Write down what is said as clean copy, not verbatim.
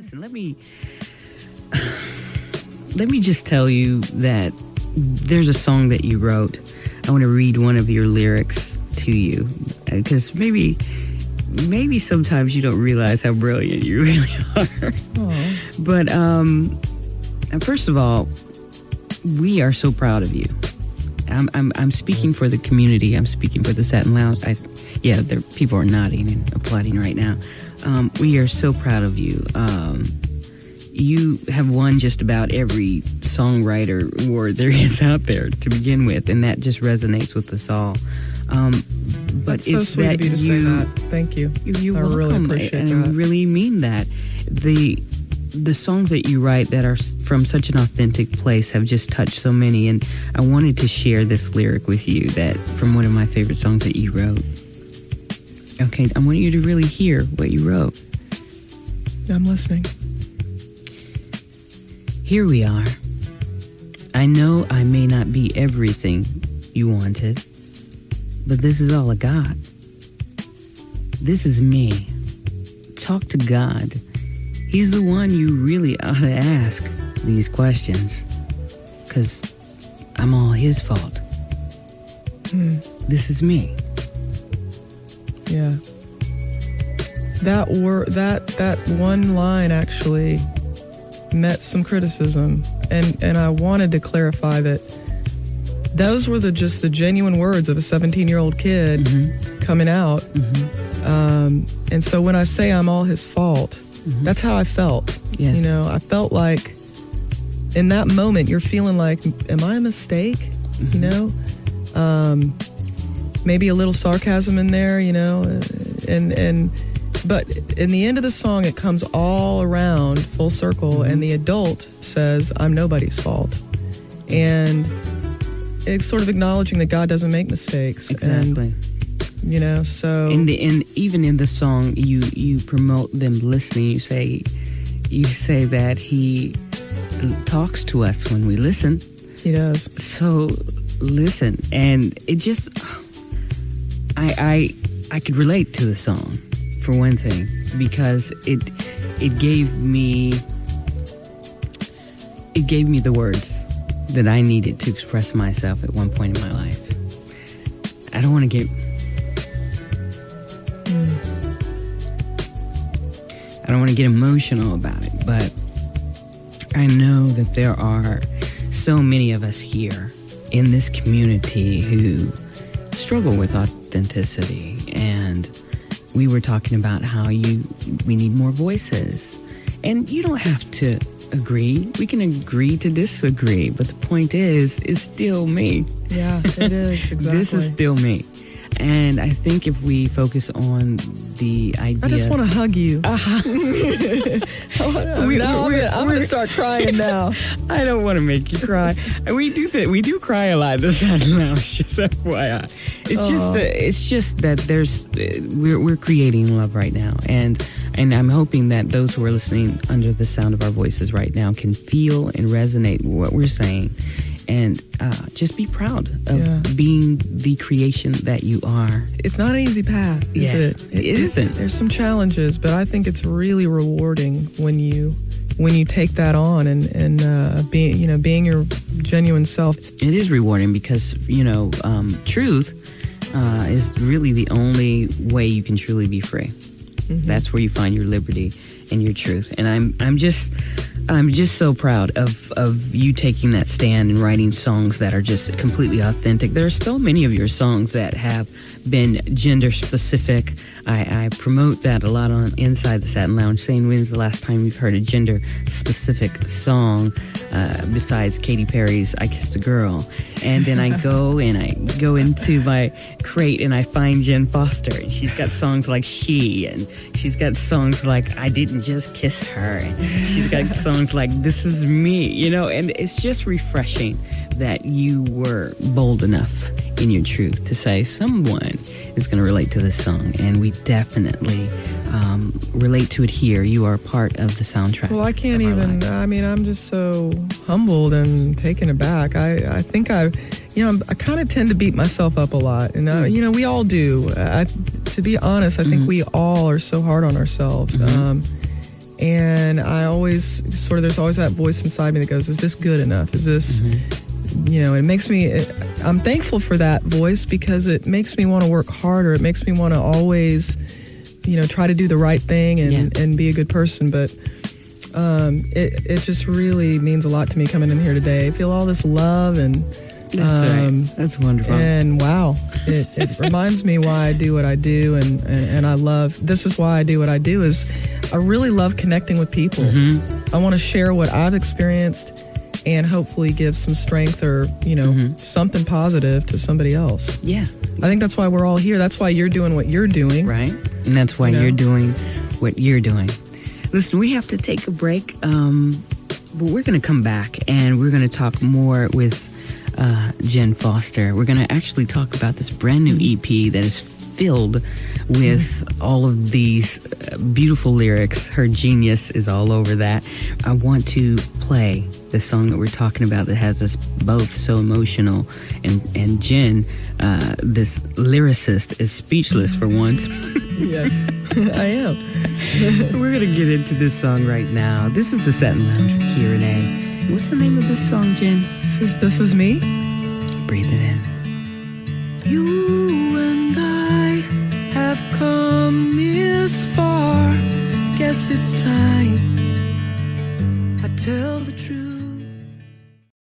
Listen, let me just tell you that there's a song that you wrote. I want to read one of your lyrics to you, because maybe sometimes you don't realize how brilliant you really are. Aww. But first of all, we are so proud of you. I'm speaking for the community. I'm speaking for the Satin Lounge. People are nodding and applauding right now. We are so proud of you. You have won just about every songwriter award there is out there to begin with, and that just resonates with us all. But That's so it's sweet that of you to say that. Thank you. You're I welcome. really appreciate and that. I really mean that. The songs that you write that are from such an authentic place have just touched so many, and I wanted to share this lyric with you that from one of my favorite songs that you wrote. Okay, I want you to really hear what you wrote. I'm listening. Here we are. I know I may not be everything you wanted, but this is all I got. This is me. Talk to God. He's the one you really ought to ask these questions, 'cause I'm all his fault. This is me. Yeah. That one line actually met some criticism, and I wanted to clarify that those were just the genuine words of a 17-year-old kid coming out. And so when I say I'm all his fault, that's how I felt. Yes. You know, I felt like in that moment you're feeling like, am I a mistake? You know, maybe a little sarcasm in there, you know, but in the end of the song it comes all around full circle, and the adult says I'm nobody's fault, and it's sort of acknowledging that God doesn't make mistakes. Exactly. And, you know, so even in the song you promote them listening. You say that he talks to us when we listen. he does. So listen, and it just I could relate to the song for one thing, because it gave me the words that I needed to express myself at one point in my life. I don't want to get emotional about it, but I know that there are so many of us here in this community who struggle with authenticity, and we were talking about how we need more voices, and you don't have to agree. We can agree to disagree, but the point is, it's still me. Yeah, it is. Exactly. This is still me. And I think if we focus on the idea... I just want to hug you. I'm going to start crying now. I don't want to make you cry. We do cry a lot this Satin Lounge, just FYI. It's just that we're creating love right now, and I'm hoping that those who are listening under the sound of our voices right now can feel and resonate with what we're saying, and just be proud of being the creation that you are. It's not an easy path, is it? It isn't. There's some challenges, but I think it's really rewarding when you take that on and being your genuine self. It is rewarding because truth is really the only way you can truly be free. That's where you find your liberty and your truth. And I'm just so proud of you taking that stand and writing songs that are just completely authentic. There are so many of your songs that have been gender specific. I promote that a lot on Inside the Satin Lounge, saying when's the last time you've heard a gender specific song besides Katy Perry's I Kissed a Girl. And then I go into my crate and I find Jen Foster, and she's got songs like She, and she's got songs like I Didn't Just Kiss Her, and she's got songs like This Is Me, and it's just refreshing that you were bold enough in your truth to say someone is going to relate to this song, and we definitely relate to it here. You are part of the soundtrack. Well, I can't even, I'm just so humbled and taken aback. I think I kind of tend to beat myself up a lot, and we all do. To be honest, I think we all are so hard on ourselves. And I always there's always that voice inside me that goes, is this good enough? Is this, it makes me, I'm thankful for that voice because it makes me want to work harder. It makes me want to always, try to do the right thing and be a good person. But it just really means a lot to me coming in here today. I feel all this love and that's right. That's wonderful. And wow, it reminds me why I do what I do, and I love. This is why I do what I do. Is I really love connecting with people. I want to share what I've experienced, and hopefully give some strength or something positive to somebody else. Yeah, I think that's why we're all here. That's why you're doing what you're doing, right? And that's why you're doing what you're doing. Listen, we have to take a break, but we're going to come back and we're going to talk more with Jen Foster. We're going to actually talk about this brand new EP that is filled with all of these beautiful lyrics. Her genius is all over that. I want to play the song that we're talking about that has us both so emotional. And Jen, this lyricist, is speechless for once. Yes, I am. We're going to get into this song right now. This is The Satin Lounge with KiaRene. What's the name of this song, Jen? This is me. Breathe it in. You and I have come this far. Guess it's time I tell the truth.